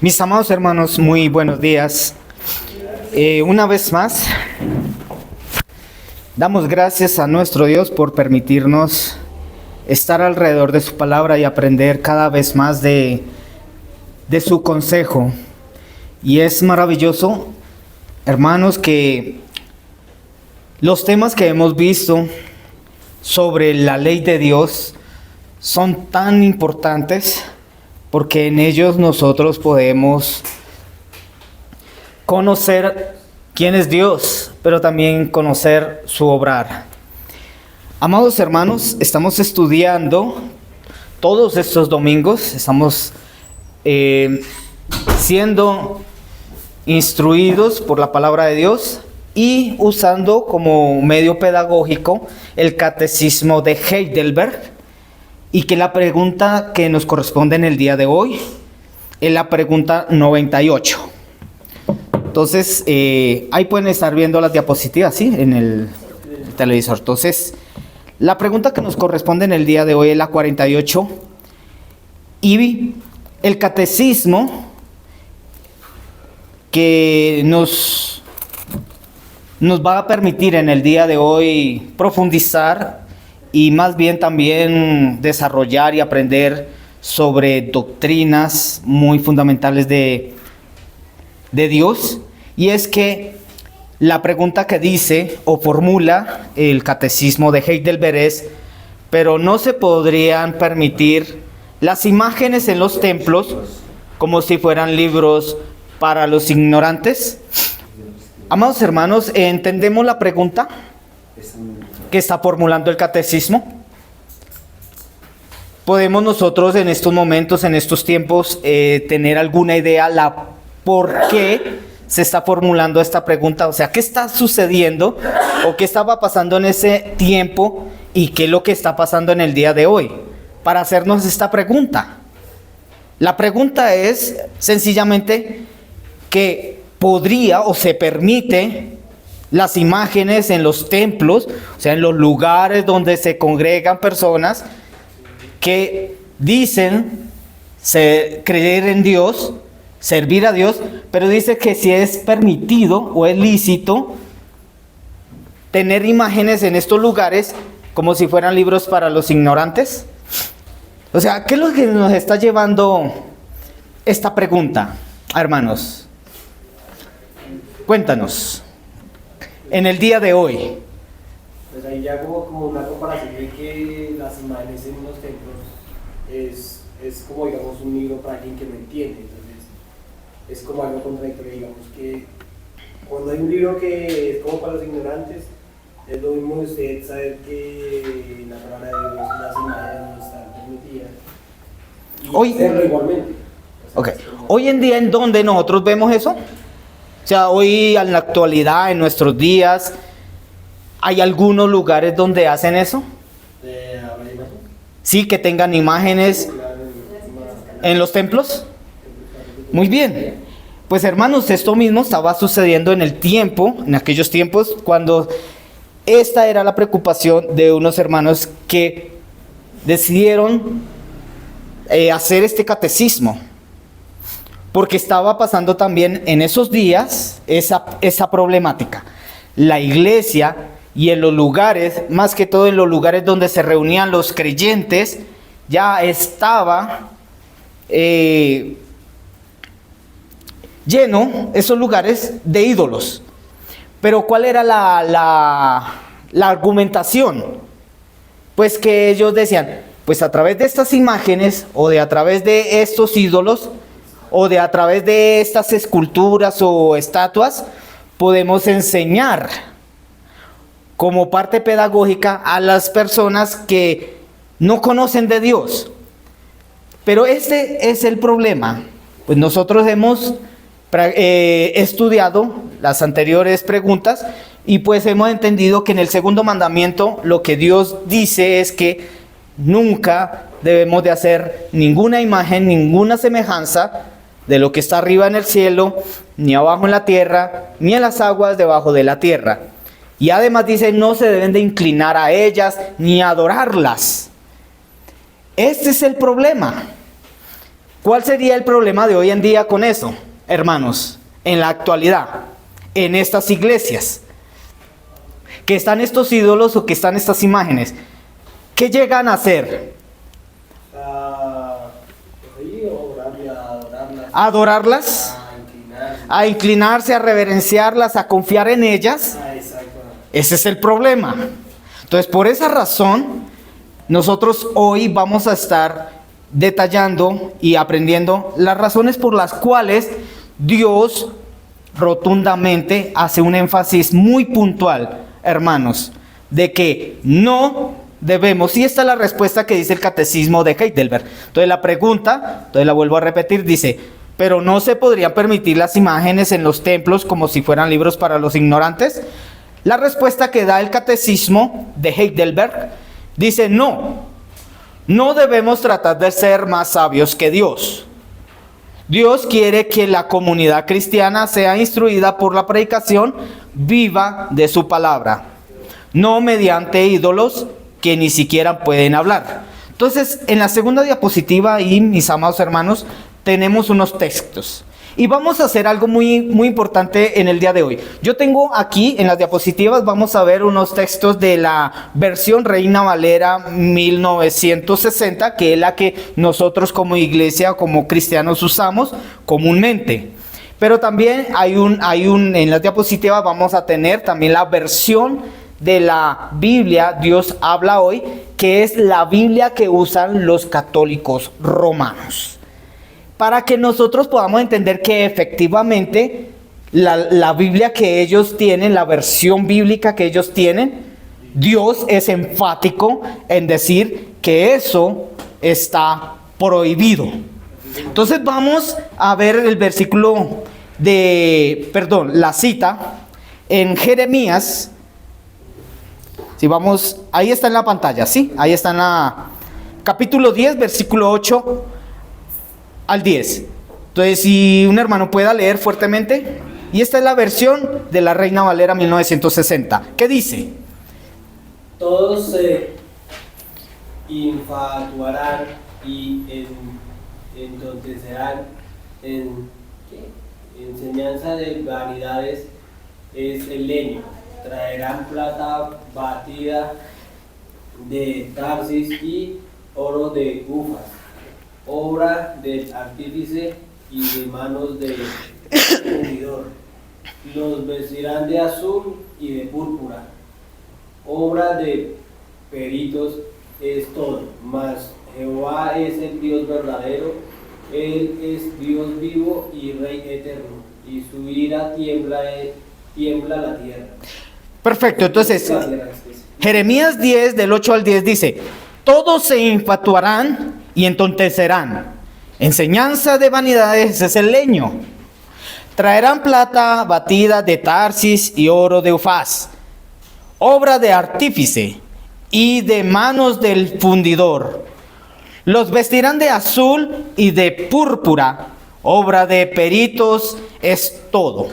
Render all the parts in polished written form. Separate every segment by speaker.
Speaker 1: Mis amados hermanos, muy buenos días. Una vez más, damos gracias a nuestro Dios por permitirnos estar alrededor de su palabra y aprender cada vez más de su consejo. Y es maravilloso, hermanos, que los temas que hemos visto sobre la ley de Dios son tan importantes, porque en ellos nosotros podemos conocer quién es Dios, pero también conocer su obrar. Amados hermanos, estamos estudiando todos estos domingos, estamos siendo instruidos por la palabra de Dios y usando como medio pedagógico el catecismo de Heidelberg. Y que la pregunta que nos corresponde en el día de hoy es la pregunta 98. Entonces, ahí pueden estar viendo las diapositivas, ¿sí? En el televisor. Entonces, la pregunta que nos corresponde en el día de hoy es la 48. Y el catecismo que nos va a permitir en el día de hoy profundizar y más bien también desarrollar y aprender sobre doctrinas muy fundamentales de Dios. Y es que la pregunta que dice o formula el catecismo de Heidelberg es: pero no se podrían permitir las imágenes en los templos como si fueran libros para los ignorantes. Amados hermanos, ¿entendemos la pregunta que está formulando el catecismo? ¿Podemos nosotros en estos momentos, en estos tiempos, tener alguna idea por qué se está formulando esta pregunta? O sea, ¿qué está sucediendo o qué estaba pasando en ese tiempo y qué es lo que está pasando en el día de hoy para hacernos esta pregunta? La pregunta es sencillamente que podría o se permite las imágenes en los templos, o sea, en los lugares donde se congregan personas que dicen creer en Dios, servir a Dios, pero dice que si es permitido o es lícito tener imágenes en estos lugares como si fueran libros para los ignorantes. O sea, ¿qué es lo que nos está llevando esta pregunta, hermanos? Cuéntanos. En el día de hoy.
Speaker 2: Pues ahí ya como una comparación de que las imágenes en los templos es como, digamos, un libro para alguien que no entiende. Entonces es como algo contradictorio, digamos, que cuando hay un libro que es como para los ignorantes, es lo mismo usted saber que la palabra de Dios, las imágenes no están permitidas y
Speaker 1: hoy,
Speaker 2: hacerlo igualmente. O sea,
Speaker 1: okay. Hoy en día, ¿en dónde nosotros vemos eso? O sea, hoy en la actualidad, en nuestros días, ¿hay algunos lugares donde hacen eso? Sí, que tengan imágenes en los templos. Muy bien. Pues hermanos, esto mismo estaba sucediendo en aquellos tiempos, cuando esta era la preocupación de unos hermanos que decidieron hacer este catecismo. Porque estaba pasando también en esos días esa problemática. La iglesia y en los lugares, más que todo en los lugares donde se reunían los creyentes, ya estaba lleno esos lugares de ídolos. Pero ¿cuál era la argumentación? Pues que ellos decían, pues a través de estas imágenes o a través de estos ídolos o a través de estas esculturas o estatuas, podemos enseñar como parte pedagógica a las personas que no conocen de Dios. Pero este es el problema. Pues nosotros hemos estudiado las anteriores preguntas y pues hemos entendido que en el segundo mandamiento lo que Dios dice es que nunca debemos de hacer ninguna imagen, ninguna semejanza de lo que está arriba en el cielo, ni abajo en la tierra, ni en las aguas debajo de la tierra. Y además dice, no se deben de inclinar a ellas, ni adorarlas. Este es el problema. ¿Cuál sería el problema de hoy en día con eso, hermanos? En la actualidad, en estas iglesias, que están estos ídolos o que están estas imágenes, ¿qué llegan a hacer? ¿A adorarlas? ¿A inclinarse, a reverenciarlas, a confiar en ellas? Ese es el problema. Entonces, por esa razón, nosotros hoy vamos a estar detallando y aprendiendo las razones por las cuales Dios rotundamente hace un énfasis muy puntual, hermanos, de que no debemos, y esta es la respuesta que dice el catecismo de Heidelberg. Entonces la pregunta, entonces la vuelvo a repetir, dice, pero no se podrían permitir las imágenes en los templos como si fueran libros para los ignorantes. La respuesta que da el catecismo de Heidelberg dice, no debemos tratar de ser más sabios que Dios. Dios quiere que la comunidad cristiana sea instruida por la predicación viva de su palabra, no mediante ídolos que ni siquiera pueden hablar. Entonces, en la segunda diapositiva, ahí, mis amados hermanos, tenemos unos textos. Y vamos a hacer algo muy, muy importante en el día de hoy. Yo tengo aquí, en las diapositivas, vamos a ver unos textos de la versión Reina Valera 1960, que es la que nosotros como iglesia, como cristianos usamos comúnmente. Pero también en las diapositivas vamos a tener también la versión de la Biblia, Dios habla hoy, que es la Biblia que usan los católicos romanos. Para que nosotros podamos entender que efectivamente la Biblia que ellos tienen, la versión bíblica que ellos tienen, Dios es enfático en decir que eso está prohibido. Entonces vamos a ver el versículo la cita en Jeremías. Si vamos, ahí está en la pantalla, ¿sí? Ahí está en la capítulo 10, versículo 8 al 10. Entonces, si un hermano pueda leer fuertemente. Y esta es la versión de la Reina Valera 1960. ¿Qué dice?
Speaker 2: Todos se infatuarán y entoncecerán en enseñanza de vanidades es el leño. Traerán plata batida de Tarsis y oro de Ufas, obra del artífice y de manos del fundidor. Los vestirán de azul y de púrpura, obra de peritos es todo, mas Jehová es el Dios verdadero, Él es Dios vivo y Rey eterno, y su ira tiembla la tierra.
Speaker 1: Perfecto, entonces Jeremías 10 del 8 al 10 dice, todos se infatuarán y entontecerán, enseñanza de vanidades es el leño, traerán plata batida de Tarsis y oro de Ufaz, obra de artífice y de manos del fundidor, los vestirán de azul y de púrpura, obra de peritos es todo.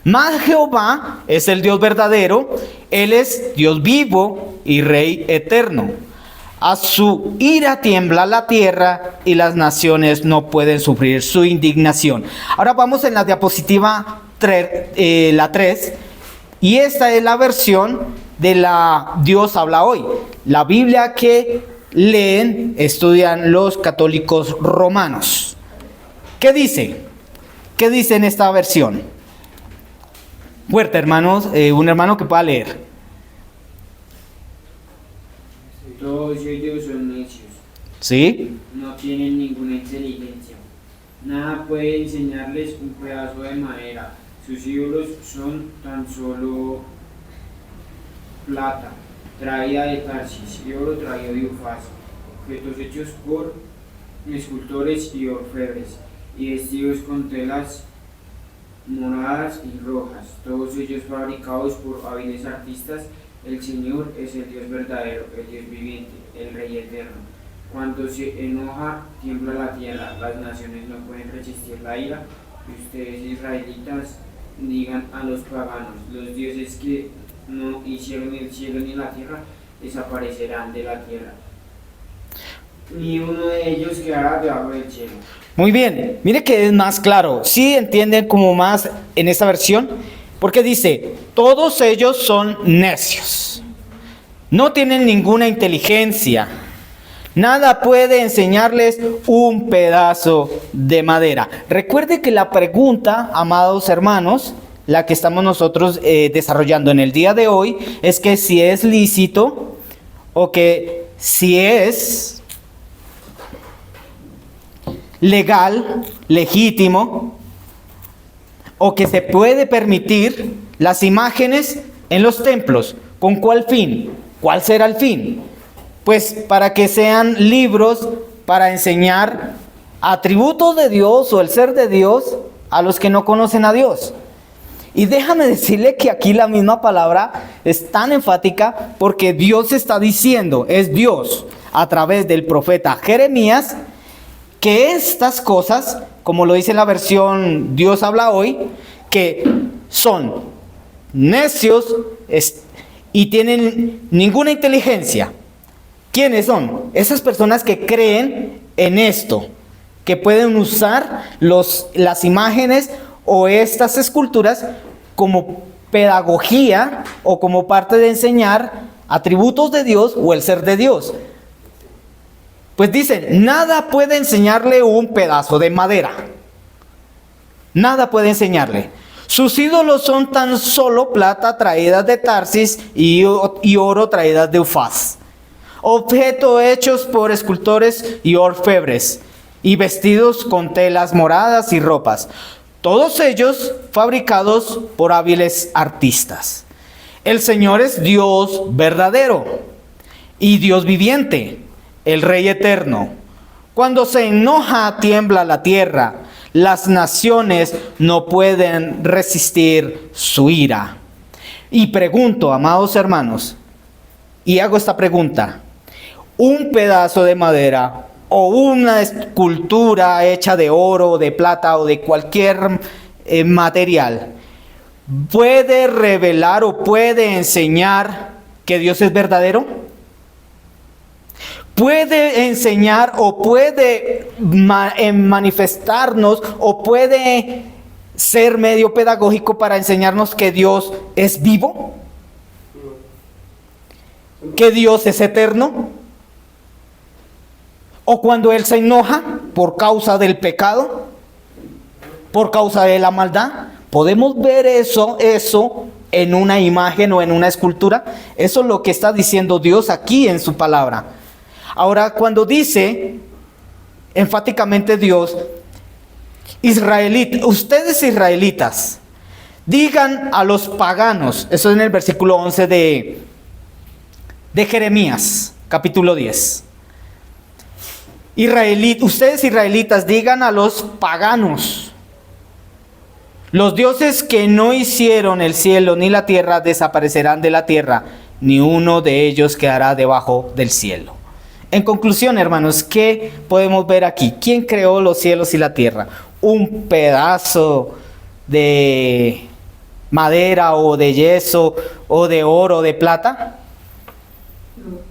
Speaker 1: Mas Jehová es el Dios verdadero, Él es Dios vivo y Rey eterno. A su ira tiembla la tierra y las naciones no pueden sufrir su indignación. Ahora vamos en la diapositiva la 3, y esta es la versión de la Dios habla hoy. La Biblia que estudian los católicos romanos. ¿Qué dice? ¿Qué dice en esta versión? Fuerte, hermanos, un hermano que pueda leer.
Speaker 3: Todos ellos son necios.
Speaker 1: ¿Sí?
Speaker 3: No tienen ninguna inteligencia. Nada puede enseñarles un pedazo de madera. Sus ídolos son tan solo plata, traída de Tarsis, y oro traído de Ufaz, objetos hechos por escultores y orfebres, y vestidos con telas moradas y rojas, todos ellos fabricados por hábiles artistas. El Señor es el Dios verdadero, el Dios viviente, el Rey eterno. Cuando se enoja, tiembla la tierra, las naciones no pueden resistir la ira. Y ustedes, israelitas, digan a los paganos, los dioses que no hicieron el cielo ni la tierra, desaparecerán de la tierra. Ni uno de ellos quedará debajo del cielo.
Speaker 1: Muy bien, mire que es más claro. Sí entienden como más en esta versión, porque dice, todos ellos son necios. No tienen ninguna inteligencia. Nada puede enseñarles un pedazo de madera. Recuerde que la pregunta, amados hermanos, la que estamos nosotros desarrollando en el día de hoy, es que si es lícito o que si es legal, legítimo, o que se puede permitir las imágenes en los templos. ¿Con cuál fin? ¿Cuál será el fin? Pues para que sean libros para enseñar atributos de Dios o el ser de Dios a los que no conocen a Dios. Y déjame decirle que aquí la misma palabra es tan enfática porque Dios está diciendo, es Dios a través del profeta Jeremías, que estas cosas, como lo dice la versión Dios habla hoy, que son necios y tienen ninguna inteligencia. ¿Quiénes son? Esas personas que creen en esto, que pueden usar las imágenes o estas esculturas como pedagogía o como parte de enseñar atributos de Dios o el ser de Dios. Pues dicen, nada puede enseñarle un pedazo de madera. Nada puede enseñarle. Sus ídolos son tan solo plata traídas de Tarsis y oro traídas de Ufaz. Objetos hechos por escultores y orfebres, y vestidos con telas moradas y ropas. Todos ellos fabricados por hábiles artistas. El Señor es Dios verdadero y Dios viviente, el Rey eterno. Cuando se enoja, tiembla la tierra. Las naciones no pueden resistir su ira. Y pregunto, amados hermanos, y hago esta pregunta: ¿un pedazo de madera o una escultura hecha de oro, de plata o de cualquier material puede revelar o puede enseñar que Dios es verdadero? ¿Puede enseñar o puede manifestarnos o puede ser medio pedagógico para enseñarnos que Dios es vivo? ¿Que Dios es eterno? ¿O cuando Él se enoja por causa del pecado? ¿Por causa de la maldad? ¿Podemos ver eso en una imagen o en una escultura? Eso es lo que está diciendo Dios aquí en su palabra. Ahora, cuando dice enfáticamente Dios, ustedes israelitas, digan a los paganos, eso es en el versículo 11 de Jeremías, capítulo 10. Ustedes israelitas, digan a los paganos, los dioses que no hicieron el cielo ni la tierra desaparecerán de la tierra, ni uno de ellos quedará debajo del cielo. En conclusión, hermanos, ¿qué podemos ver aquí? ¿Quién creó los cielos y la tierra? ¿Un pedazo de madera o de yeso o de oro o de plata?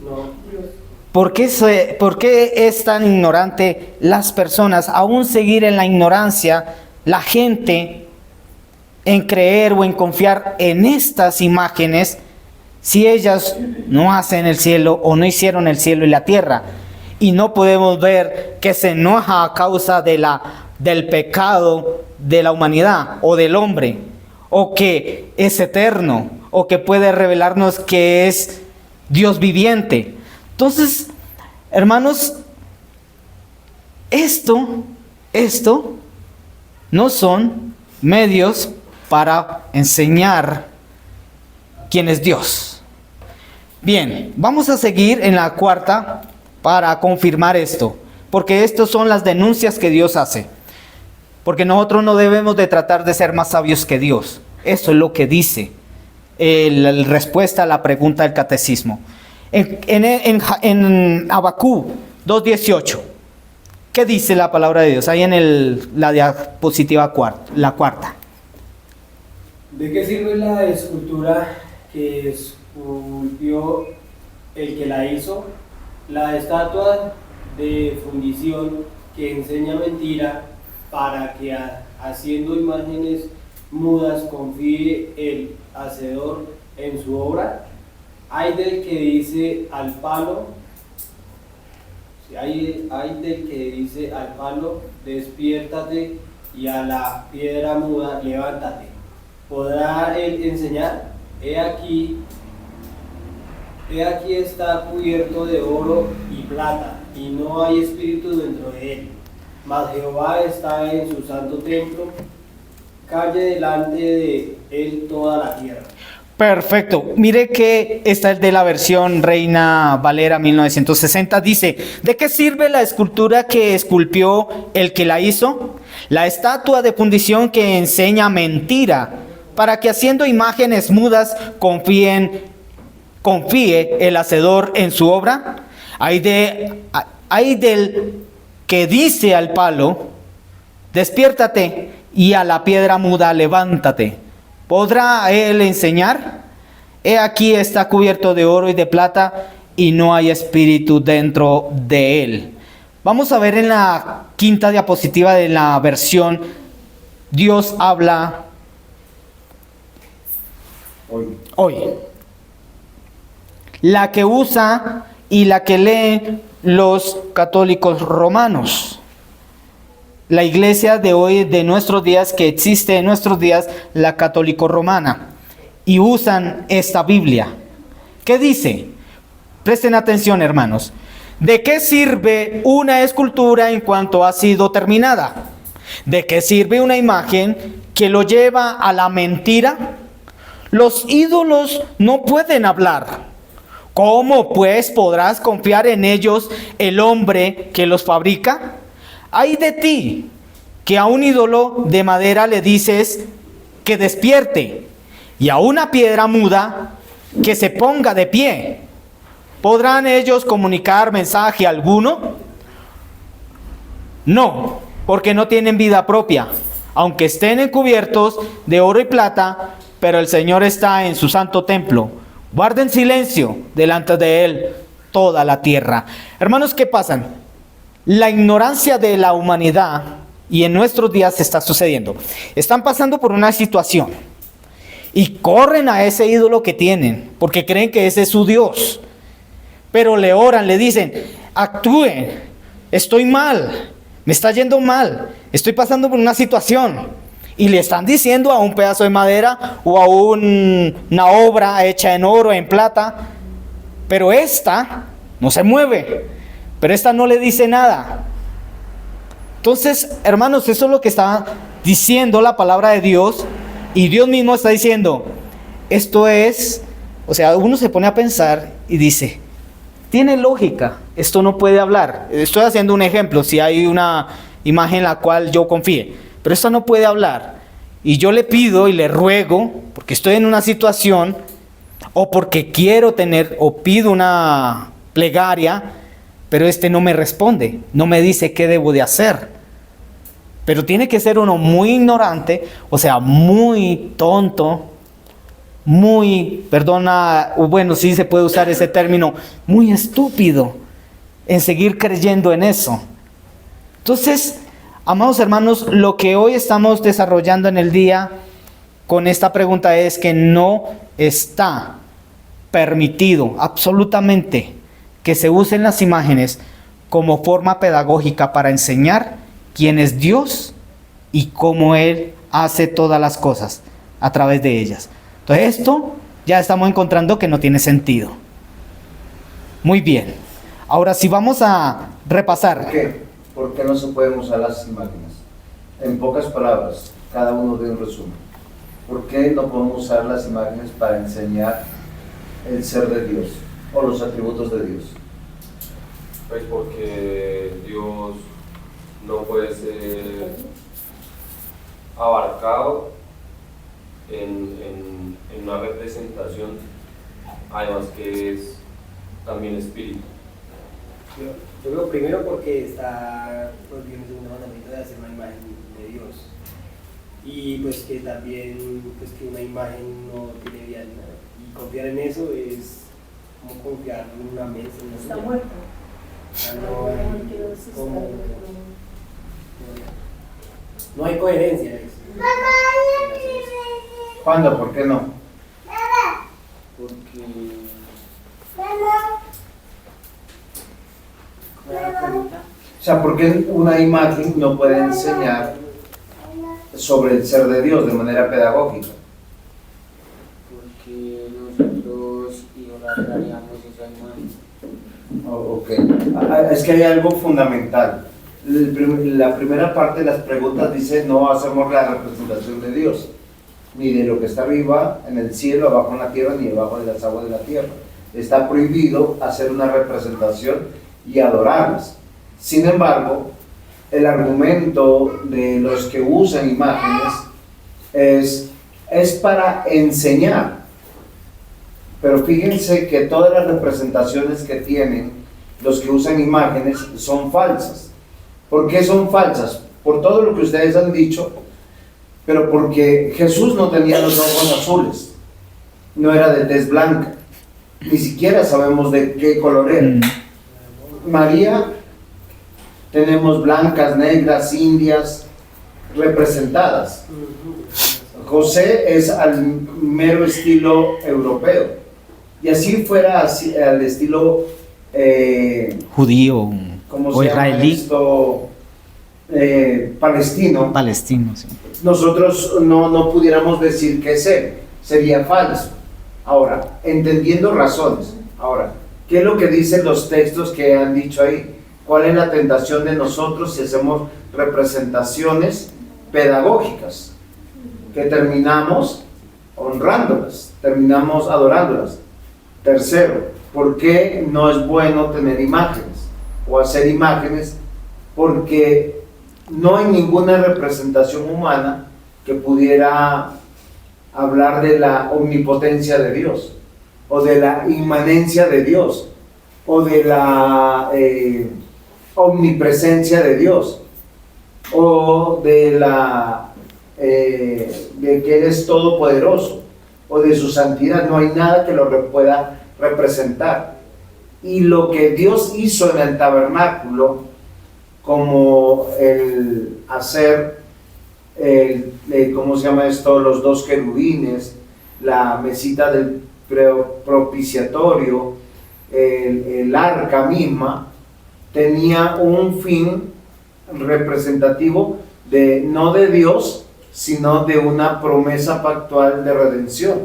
Speaker 2: No.
Speaker 1: ¿Por qué es tan ignorante las personas? Aún seguir en la ignorancia, la gente en creer o en confiar en estas imágenes, si ellas no hacen el cielo o no hicieron el cielo y la tierra. Y no podemos ver que se enoja a causa del pecado de la humanidad o del hombre, o que es eterno, o que puede revelarnos que es Dios viviente. Entonces, hermanos, esto no son medios para enseñar quién es Dios. Bien, vamos a seguir en la cuarta para confirmar esto, porque estas son las denuncias que Dios hace. Porque nosotros no debemos de tratar de ser más sabios que Dios. Eso es lo que dice la respuesta a la pregunta del catecismo. En Habacuc 2:18, ¿qué dice la palabra de Dios? Ahí en la diapositiva la cuarta.
Speaker 2: ¿De qué sirve la escultura que esculpió el que la hizo? La estatua de fundición que enseña mentira para que haciendo imágenes mudas confíe el hacedor en su obra. Hay del que dice al palo, hay del que dice al palo, despiértate, y a la piedra muda, levántate. ¿Podrá él enseñar? He aquí está cubierto de oro y plata, y no hay espíritu dentro de él. Mas Jehová está en su santo templo, calle delante de él toda la tierra.
Speaker 1: Perfecto. Mire que esta es de la versión Reina Valera 1960. Dice, ¿de qué sirve la escultura que esculpió el que la hizo? La estatua de fundición que enseña mentira, para que haciendo imágenes mudas confíe el hacedor en su obra. Hay del que dice al palo, despiértate, y a la piedra muda, levántate. ¿Podrá él enseñar? He aquí está cubierto de oro y de plata, y no hay espíritu dentro de él. Vamos a ver en la quinta diapositiva de la versión Dios habla hoy. La que usa y la que leen los católicos romanos. La iglesia de hoy, de nuestros días, que existe en nuestros días, la católico romana, y usan esta Biblia. ¿Qué dice? Presten atención, hermanos. ¿De qué sirve una escultura en cuanto ha sido terminada? ¿De qué sirve una imagen que lo lleva a la mentira? Los ídolos no pueden hablar. ¿Cómo pues podrás confiar en ellos, el hombre que los fabrica? Ay de ti, que a un ídolo de madera le dices que despierte, y a una piedra muda que se ponga de pie. ¿Podrán ellos comunicar mensaje alguno? No, porque no tienen vida propia, aunque estén encubiertos de oro y plata, pero el Señor está en su santo templo. Guarden silencio delante de Él toda la tierra. Hermanos, ¿qué pasan? La ignorancia de la humanidad, y en nuestros días está sucediendo. Están pasando por una situación y corren a ese ídolo que tienen, porque creen que ese es su Dios. Pero le oran, le dicen, actúen, estoy mal, me está yendo mal, estoy pasando por una situación. Y le están diciendo a un pedazo de madera o a una obra hecha en oro, en plata, pero esta no se mueve, pero esta no le dice nada. Entonces, hermanos, eso es lo que está diciendo la palabra de Dios, y Dios mismo está diciendo, esto es, o sea, uno se pone a pensar y dice, tiene lógica, esto no puede hablar. Estoy haciendo un ejemplo, si hay una imagen en la cual yo confíe, pero esto no puede hablar. Y yo le pido y le ruego, porque estoy en una situación, o porque quiero tener, o pido una plegaria, pero este no me responde, no me dice qué debo de hacer. Pero tiene que ser uno muy ignorante, o sea, muy tonto, muy, perdona, bueno, sí se puede usar ese término, muy estúpido en seguir creyendo en eso. Entonces, amados hermanos, lo que hoy estamos desarrollando en el día con esta pregunta es que no está permitido absolutamente que se usen las imágenes como forma pedagógica para enseñar quién es Dios y cómo Él hace todas las cosas a través de ellas. Entonces esto ya estamos encontrando que no tiene sentido. Muy bien. Ahora sí vamos a repasar.
Speaker 4: ¿Por qué no se pueden usar las imágenes? En pocas palabras, cada uno de un resumen. ¿Por qué no podemos usar las imágenes para enseñar el ser de Dios o los atributos de Dios?
Speaker 5: Pues porque Dios no puede ser abarcado en una representación, además que es también espíritu.
Speaker 2: Yo creo primero porque está prohibido en el segundo mandamiento de hacer una imagen de Dios, y pues que también pues que una imagen no tiene vida, ¿no? Y confiar en eso es como confiar en una mesa, en una
Speaker 6: Está
Speaker 2: silla.
Speaker 6: muerto.
Speaker 2: O sea, no hay como No hay coherencia.
Speaker 4: ¿Cuándo? ¿Por qué no?
Speaker 2: Porque
Speaker 4: O sea, ¿por qué una imagen no puede enseñar sobre el ser de Dios de manera pedagógica?
Speaker 3: Porque nosotros idolatraríamos esa imagen.
Speaker 4: Ok. Es que hay algo fundamental. La primera parte de las preguntas dice: no hacemos la representación de Dios, ni de lo que está arriba en el cielo, abajo en la tierra, ni debajo de las aguas de la tierra. Está prohibido hacer una representación y adorarlas. Sin embargo, el argumento de los que usan imágenes es para enseñar. Pero fíjense que todas las representaciones que tienen los que usan imágenes son falsas. ¿Por qué son falsas? Por todo lo que ustedes han dicho, pero porque Jesús no tenía los ojos azules, no era de tez blanca, ni siquiera sabemos de qué color era. María, tenemos blancas, negras, indias representadas. José es al mero estilo europeo, y así fuera al estilo
Speaker 1: Judío
Speaker 4: ¿cómo
Speaker 1: o
Speaker 4: se llama
Speaker 1: israelí.
Speaker 4: esto? Palestino.
Speaker 1: Palestino, sí.
Speaker 4: Nosotros no pudiéramos decir que es él, sería falso. Ahora, entendiendo razones. Ahora, ¿qué es lo que dicen los textos que han dicho ahí? ¿Cuál es la tentación de nosotros si hacemos representaciones pedagógicas? Que terminamos honrándolas, terminamos adorándolas. Tercero, ¿por qué no es bueno tener imágenes o hacer imágenes? Porque no hay ninguna representación humana que pudiera hablar de la omnipotencia de Dios, o de la inmanencia de Dios, o de la omnipresencia de Dios, o de que Él es todopoderoso, o de su santidad. No hay nada que lo pueda representar. Y lo que Dios hizo en el tabernáculo, como el hacer, ¿cómo se llama esto? Los dos querubines, la mesita del propiciatorio, el arca misma, tenía un fin representativo no de Dios, sino de una promesa pactual de redención.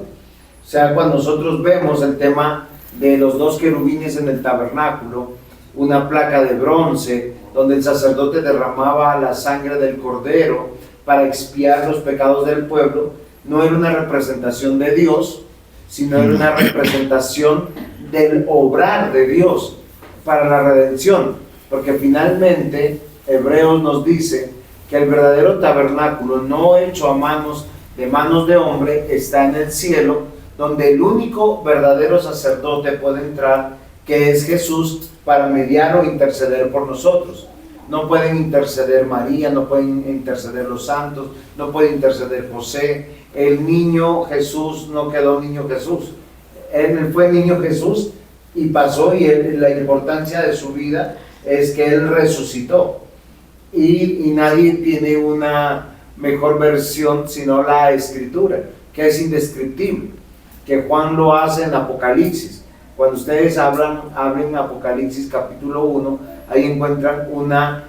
Speaker 4: O sea, cuando nosotros vemos el tema de los dos querubines en el tabernáculo, una placa de bronce donde el sacerdote derramaba la sangre del cordero para expiar los pecados del pueblo, no era una representación de Dios, sino era una representación del obrar de Dios para la redención, porque finalmente Hebreos nos dice que el verdadero tabernáculo, no hecho a manos de hombre, está en el cielo, donde el único verdadero sacerdote puede entrar, que es Jesús, para mediar o interceder por nosotros. No pueden interceder María, no pueden interceder los santos, no puede interceder José. El niño Jesús no quedó niño Jesús, él fue niño Jesús y pasó, y la importancia de su vida es que él resucitó, y nadie tiene una mejor versión sino la Escritura, que es indescriptible, que Juan lo hace en Apocalipsis. Cuando ustedes hablen Apocalipsis capítulo 1, ahí encuentran una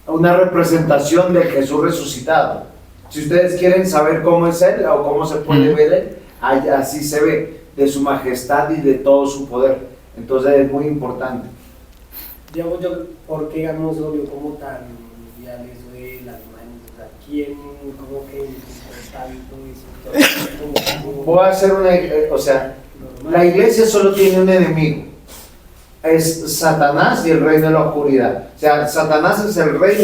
Speaker 4: representación de Jesús resucitado. Si ustedes quieren saber cómo es Él o cómo se puede ver Él, así se ve, de su majestad y de todo su poder. Entonces es muy importante.
Speaker 2: Digamos, ¿por qué no se volvió como tan mundial eso de las manos? O sea, ¿quién, cómo que tanto eso?
Speaker 4: Voy a hacer la iglesia solo tiene un enemigo, es Satanás y el rey de la oscuridad. O sea, Satanás es el rey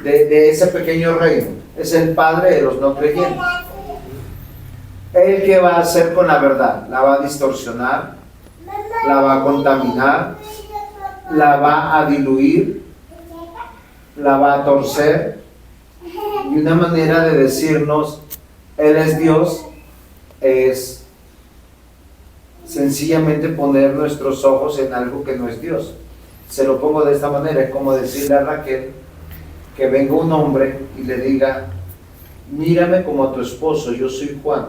Speaker 4: de ese pequeño reino, es el padre de los no creyentes. ¿Él qué va a hacer con la verdad? La va a distorsionar, la va a contaminar, la va a diluir, la va a torcer. Y una manera de decirnos Él es Dios es sencillamente poner nuestros ojos en algo que no es Dios. Se lo pongo de esta manera, es como decirle a Raquel que venga un hombre y le diga, mírame como a tu esposo, yo soy Juan.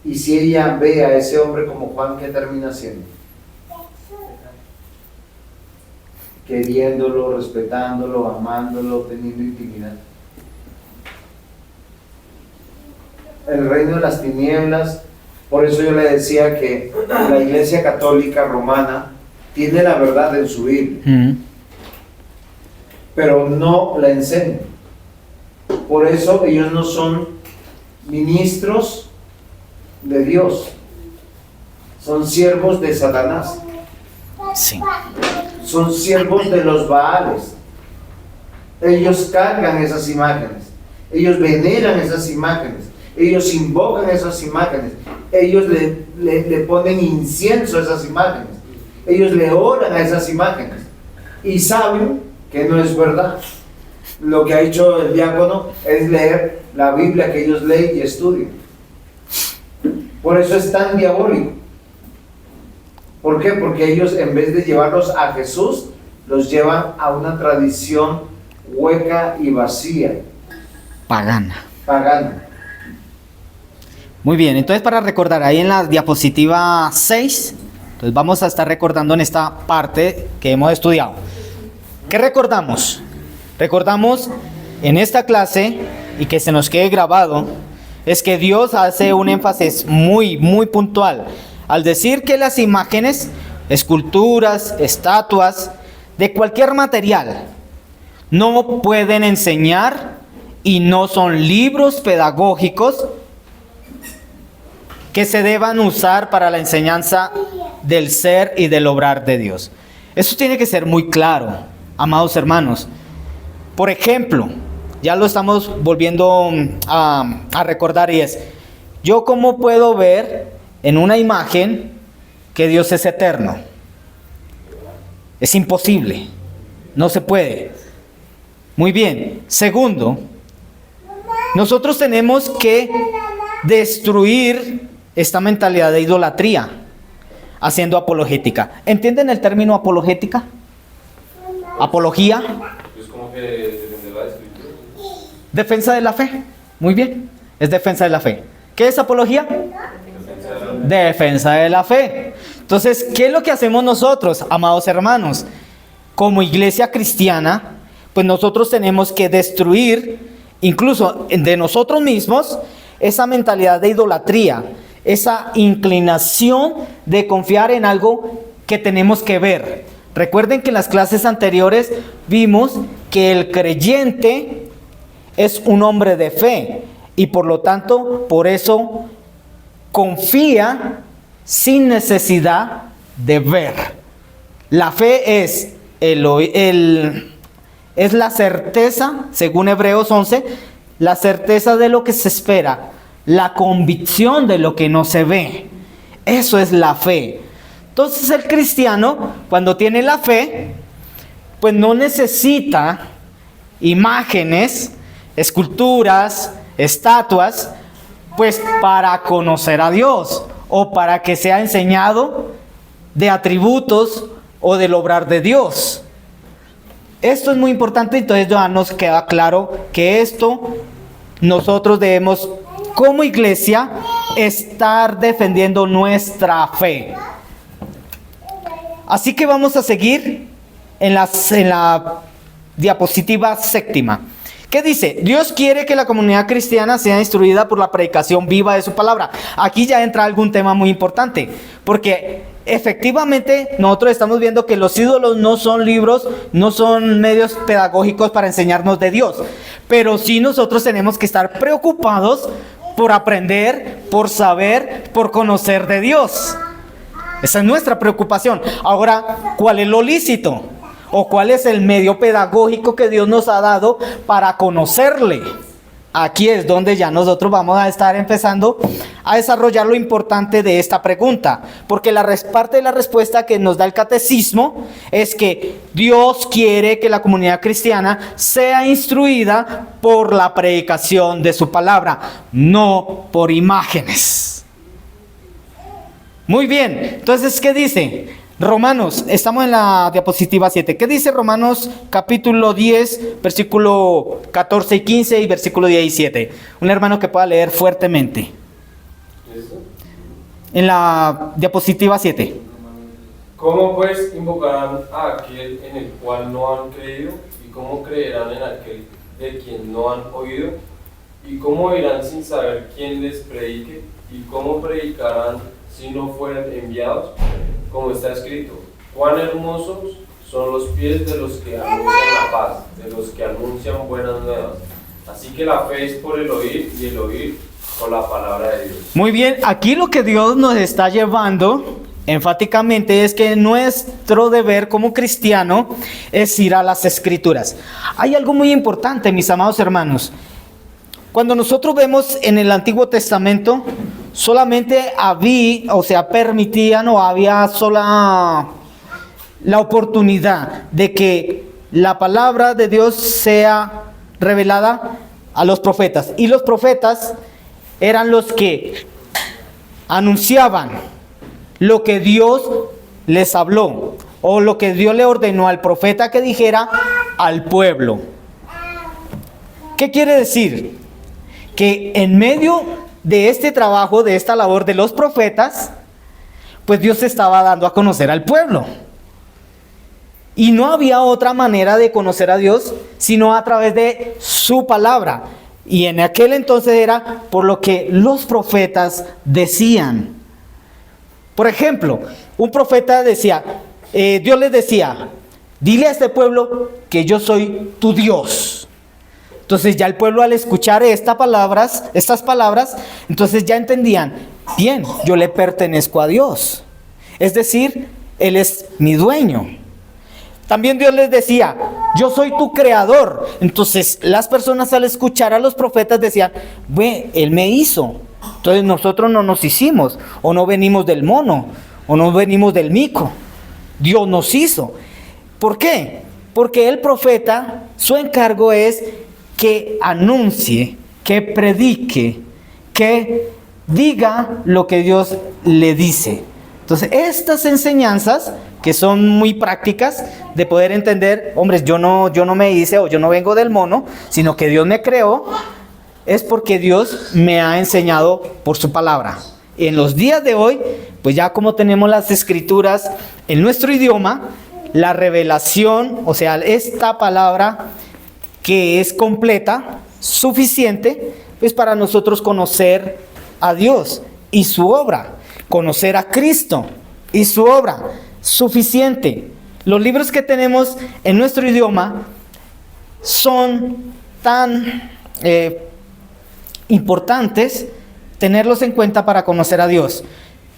Speaker 4: Y si ella ve a ese hombre como Juan, ¿qué termina haciendo? Queriéndolo, respetándolo, amándolo, teniendo intimidad. El reino de las tinieblas, por eso yo le decía que la Iglesia Católica Romana tiene la verdad en su Biblia, pero no la enseña. Por eso ellos no son ministros de Dios, son siervos de Satanás.
Speaker 1: Sí.
Speaker 4: Son siervos de los Baales. Ellos cargan esas imágenes, ellos veneran esas imágenes, ellos invocan esas imágenes, ellos le ponen incienso a esas imágenes, ellos le oran a esas imágenes y saben que no es verdad. Lo que ha hecho el diácono es leer la Biblia que ellos leen y estudian. Por eso es tan diabólico. ¿Por qué? Porque ellos, en vez de llevarlos a Jesús, los llevan a una tradición hueca y vacía,
Speaker 1: Pagana.
Speaker 4: pagana.
Speaker 1: Muy bien, entonces para recordar, ahí en la diapositiva 6, entonces vamos a estar recordando en esta parte que hemos estudiado. ¿Qué recordamos? Recordamos en esta clase, y que se nos quede grabado, es que Dios hace un énfasis muy puntual al decir que las imágenes, esculturas, estatuas, de cualquier material, no pueden enseñar y no son libros pedagógicos que se deban usar para la enseñanza del ser y del obrar de Dios. Eso tiene que ser muy claro, amados hermanos. Por ejemplo, ya lo estamos volviendo a recordar, y es, ¿yo cómo puedo ver en una imagen que Dios es eterno? Es imposible, no se puede. Muy bien. Segundo, nosotros tenemos que destruir esta mentalidad de idolatría haciendo apologética. ¿Entienden el término apologética? Apología.
Speaker 5: Es como que defender la escritura.
Speaker 1: Defensa de la fe. Muy bien. Es defensa de la fe. ¿Qué es apología? Defensa de la fe. Entonces, ¿qué es lo que hacemos nosotros, amados hermanos? Como iglesia cristiana, pues nosotros tenemos que destruir, incluso de nosotros mismos, esa mentalidad de idolatría, esa inclinación de confiar en algo que tenemos que ver. Recuerden que en las clases anteriores vimos que el creyente es un hombre de fe y por lo tanto, por eso confía sin necesidad de ver. La fe es es la certeza, según Hebreos 11, la certeza de lo que se espera, la convicción de lo que no se ve. Eso es la fe. Entonces el cristiano, cuando tiene la fe, pues no necesita imágenes, esculturas, estatuas, pues para conocer a Dios o para que sea enseñado de atributos o del obrar de Dios. Esto es muy importante, entonces ya nos queda claro que esto nosotros debemos como iglesia estar defendiendo nuestra fe. Así que vamos a seguir en la diapositiva 7. ¿Qué dice? Dios quiere que la comunidad cristiana sea instruida por la predicación viva de su palabra. Aquí ya entra algún tema muy importante, porque efectivamente nosotros estamos viendo que los ídolos no son libros, no son medios pedagógicos para enseñarnos de Dios, pero sí nosotros tenemos que estar preocupados por aprender, por saber, por conocer de Dios. Esa es nuestra preocupación. Ahora, ¿cuál es lo lícito? ¿O cuál es el medio pedagógico que Dios nos ha dado para conocerle? Aquí es donde ya nosotros vamos a estar empezando a desarrollar lo importante de esta pregunta. Porque parte de la respuesta que nos da el catecismo es que Dios quiere que la comunidad cristiana sea instruida por la predicación de su palabra, no por imágenes. Muy bien, entonces, ¿qué dice? Romanos, estamos en la diapositiva 7. ¿Qué dice Romanos capítulo 10, versículo 14 y 15 y versículo 17? Un hermano que pueda leer fuertemente.
Speaker 5: ¿Listo?
Speaker 1: En la diapositiva 7.
Speaker 5: ¿Cómo pues invocarán a aquel en el cual no han creído? ¿Y cómo creerán en aquel de quien no han oído? ¿Y cómo irán sin saber quién les predique? ¿Y cómo predicarán si no fueren enviados? Como está escrito, cuán hermosos son los pies de los que anuncian la paz, de los que anuncian buenas nuevas. Así que la fe es por el oír y el oír por la palabra de Dios.
Speaker 1: Muy bien, aquí lo que Dios nos está llevando enfáticamente es que nuestro deber como cristiano es ir a las Escrituras. Hay algo muy importante, mis amados hermanos. Cuando nosotros vemos en el Antiguo Testamento, solamente permitían o había sola la oportunidad de que la palabra de Dios sea revelada a los profetas. Y los profetas eran los que anunciaban lo que Dios les habló o lo que Dios le ordenó al profeta que dijera al pueblo. ¿Qué quiere decir? Que en medio de este trabajo, de esta labor de los profetas, pues Dios se estaba dando a conocer al pueblo. Y no había otra manera de conocer a Dios sino a través de su palabra. Y en aquel entonces era por lo que los profetas decían. Por ejemplo, un profeta decía, Dios les decía, dile a este pueblo que yo soy tu Dios. Entonces ya el pueblo al escuchar estas palabras, entonces ya entendían, bien, yo le pertenezco a Dios. Es decir, Él es mi dueño. También Dios les decía, yo soy tu creador. Entonces las personas al escuchar a los profetas decían, ve, Él me hizo. Entonces nosotros no nos hicimos, o no venimos del mono, o no venimos del mico. Dios nos hizo. ¿Por qué? Porque el profeta, su encargo es que anuncie, que predique, que diga lo que Dios le dice. Entonces, estas enseñanzas que son muy prácticas de poder entender, hombres, yo no me hice o yo no vengo del mono, sino que Dios me creó, es porque Dios me ha enseñado por su palabra. En los días de hoy, pues ya como tenemos las escrituras en nuestro idioma, la revelación, o sea, esta palabra que es completa, suficiente, pues para nosotros conocer a Dios y su obra, conocer a Cristo y su obra, suficiente. Los libros que tenemos en nuestro idioma son tan importantes tenerlos en cuenta para conocer a Dios,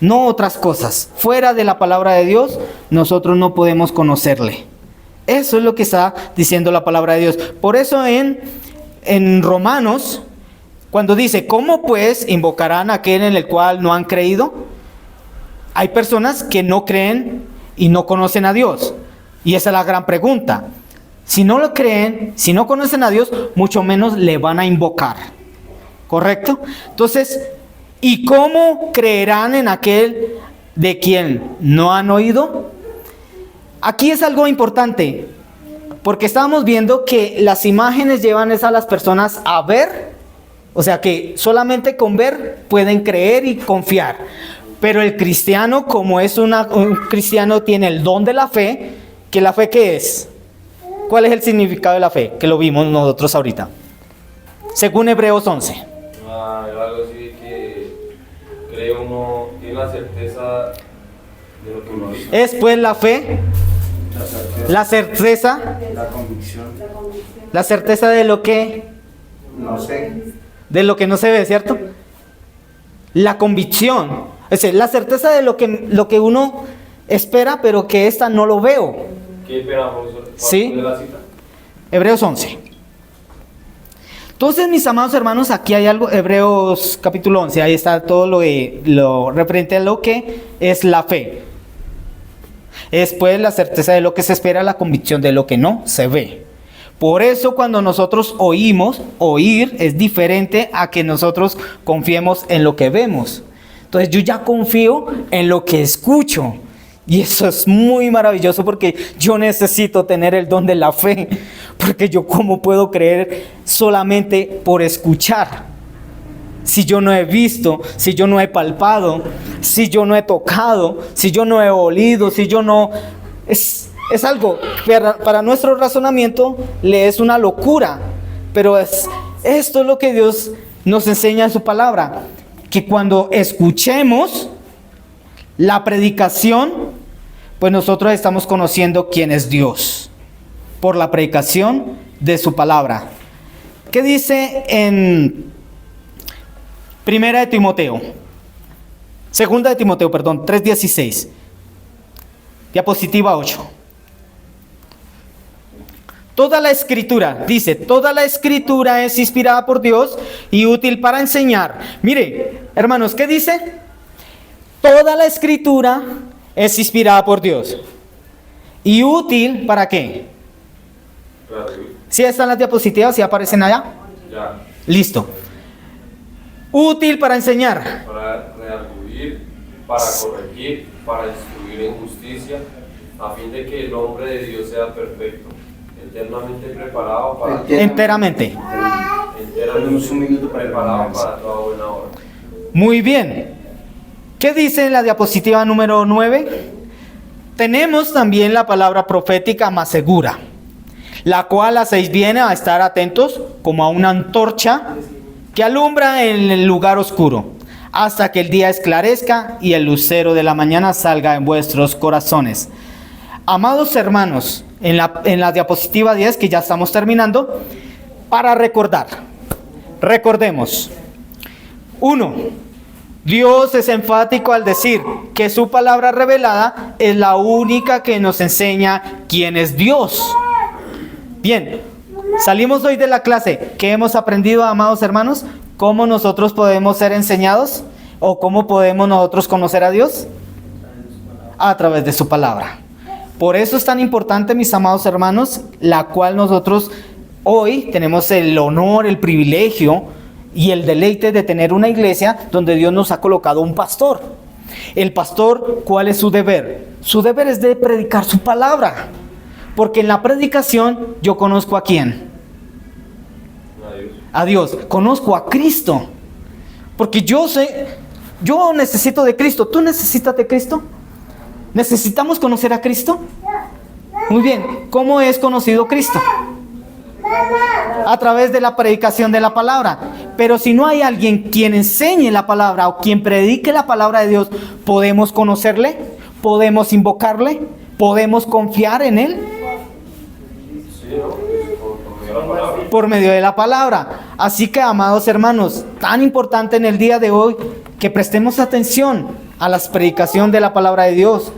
Speaker 1: no otras cosas. Fuera de la palabra de Dios, nosotros no podemos conocerle. Eso es lo que está diciendo la palabra de Dios. Por eso en Romanos, cuando dice, ¿cómo pues invocarán a aquel en el cual no han creído? Hay personas que no creen y no conocen a Dios. Y esa es la gran pregunta. Si no lo creen, si no conocen a Dios, mucho menos le van a invocar. ¿Correcto? Entonces, ¿y cómo creerán en aquel de quien no han oído? Aquí es algo importante, porque estábamos viendo que las imágenes llevan a las personas a ver, o sea que solamente con ver pueden creer y confiar. Pero el cristiano, como es un cristiano, tiene el don de la fe, que la fe ¿qué es? ¿Cuál es el significado de la fe? Que lo vimos nosotros ahorita. Según Hebreos 11.
Speaker 5: Algo así de que cree uno, tiene la certeza de lo que uno dice.
Speaker 1: Es pues la fe, la certeza,
Speaker 4: La convicción.
Speaker 1: la certeza de lo que
Speaker 4: No sé.
Speaker 1: de lo que no se ve, ¿cierto? La convicción, es decir, la certeza de lo que uno espera, pero que esta no lo veo.
Speaker 5: ¿Qué pena, profesor?
Speaker 1: Sí.
Speaker 5: ¿Cuál es la cita?
Speaker 1: Hebreos 11. Entonces, mis amados hermanos, aquí hay algo, Hebreos capítulo 11, ahí está todo lo referente a lo que es la fe. Es pues la certeza de lo que se espera, la convicción de lo que no se ve. Por eso cuando nosotros oímos, oír es diferente a que nosotros confiemos en lo que vemos. Entonces yo ya confío en lo que escucho. Y eso es muy maravilloso porque yo necesito tener el don de la fe. Porque yo cómo puedo creer solamente por escuchar. Si yo no he visto, si yo no he palpado, si yo no he tocado, si yo no he olido, si yo no... Es algo, para nuestro razonamiento le es una locura. Pero esto es lo que Dios nos enseña en su palabra. Que cuando escuchemos la predicación, pues nosotros estamos conociendo quién es Dios por la predicación de su palabra. ¿Qué dice en Segunda de Timoteo, 3:16? Diapositiva 8. Toda la escritura, dice, toda la escritura es inspirada por Dios y útil para enseñar. Mire, hermanos, ¿qué dice? Toda la escritura es inspirada por Dios. ¿Y útil para qué? ¿Sí están las diapositivas? ¿Sí aparecen allá?
Speaker 5: Ya.
Speaker 1: Listo. Útil para enseñar.
Speaker 5: Para redarguir, para corregir, para instruir en justicia, a fin de que el hombre de Dios sea perfecto, enteramente preparado para
Speaker 1: Enteramente.
Speaker 4: Tenemos un minuto para
Speaker 5: preparado para toda buena obra.
Speaker 1: Muy bien. ¿Qué dice en la diapositiva número 9? Tenemos también la palabra profética más segura, la cual hacéis bien a estar atentos como a una antorcha que alumbra en el lugar oscuro, hasta que el día esclarezca y el lucero de la mañana salga en vuestros corazones. Amados hermanos, en la diapositiva 10, que ya estamos terminando, para recordemos. 1. Dios es enfático al decir que su palabra revelada es la única que nos enseña quién es Dios. Bien, salimos hoy de la clase. ¿Qué hemos aprendido, amados hermanos? ¿Cómo nosotros podemos ser enseñados? ¿O cómo podemos nosotros conocer a Dios? A través de su palabra. Por eso es tan importante, mis amados hermanos, la cual nosotros hoy tenemos el honor, el privilegio y el deleite de tener una iglesia donde Dios nos ha colocado un pastor. El pastor, ¿cuál es su deber? Su deber es de predicar su palabra. Porque en la predicación yo conozco a quién. A Dios. Conozco a Cristo. Porque yo necesito de Cristo. ¿Tú necesitas de Cristo? ¿Necesitamos conocer a Cristo? Muy bien. ¿Cómo es conocido Cristo? A través de la predicación de la palabra. Pero si no hay alguien quien enseñe la palabra o quien predique la palabra de Dios, ¿podemos conocerle? ¿Podemos invocarle? ¿Podemos confiar en él?
Speaker 5: Sí, ¿no? Por medio de la palabra.
Speaker 1: Por medio de la palabra. Así que, amados hermanos, tan importante en el día de hoy que prestemos atención a la predicación de la palabra de Dios,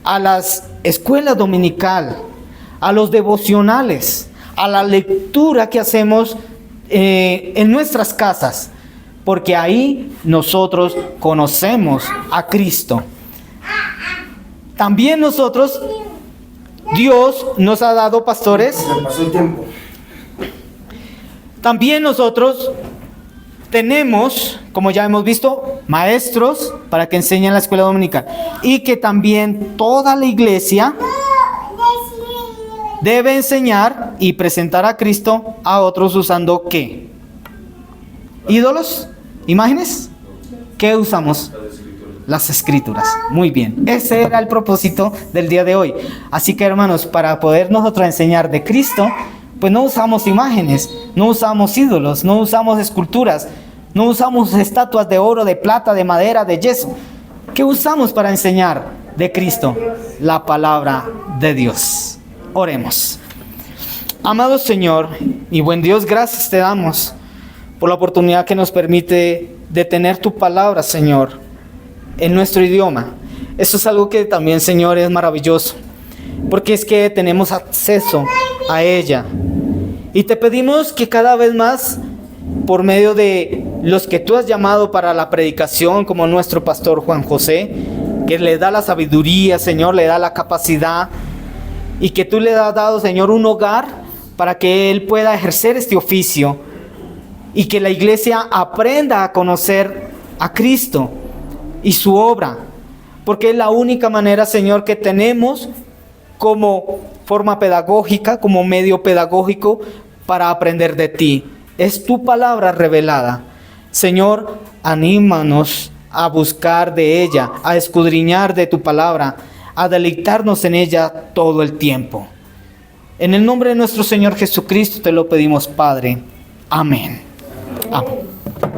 Speaker 1: a las escuelas dominical, a los devocionales, a la lectura que hacemos en nuestras casas, porque ahí nosotros conocemos a Cristo. También nosotros, Dios nos ha dado pastores.
Speaker 2: Se pasó el tiempo.
Speaker 1: También nosotros tenemos, como ya hemos visto, maestros para que enseñen la escuela dominical, y que también toda la iglesia debe enseñar y presentar a Cristo a otros usando ¿qué? ¿Ídolos? ¿Imágenes? ¿Qué usamos? Las escrituras. Muy bien. Ese era el propósito del día de hoy. Así que, hermanos, para poder nosotros enseñar de Cristo, pues no usamos imágenes, no usamos ídolos, no usamos esculturas, no usamos estatuas de oro, de plata, de madera, de yeso. ¿Qué usamos para enseñar de Cristo? La palabra de Dios. Oremos. Amado Señor y buen Dios, gracias te damos por la oportunidad que nos permite de tener tu palabra, Señor, en nuestro idioma. Eso es algo que también, Señor, es maravilloso, porque es que tenemos acceso a ella. Y te pedimos que cada vez más, por medio de los que tú has llamado para la predicación, como nuestro pastor Juan José, que le da la sabiduría, Señor, le da la capacidad, y que tú le has dado, Señor, un hogar para que él pueda ejercer este oficio y que la iglesia aprenda a conocer a Cristo y su obra, porque es la única manera, Señor, que tenemos como forma pedagógica, como medio pedagógico para aprender de ti. Es tu palabra revelada. Señor, anímanos a buscar de ella, a escudriñar de tu palabra, a deleitarnos en ella todo el tiempo. En el nombre de nuestro Señor Jesucristo te lo pedimos, Padre. Amén. Amén.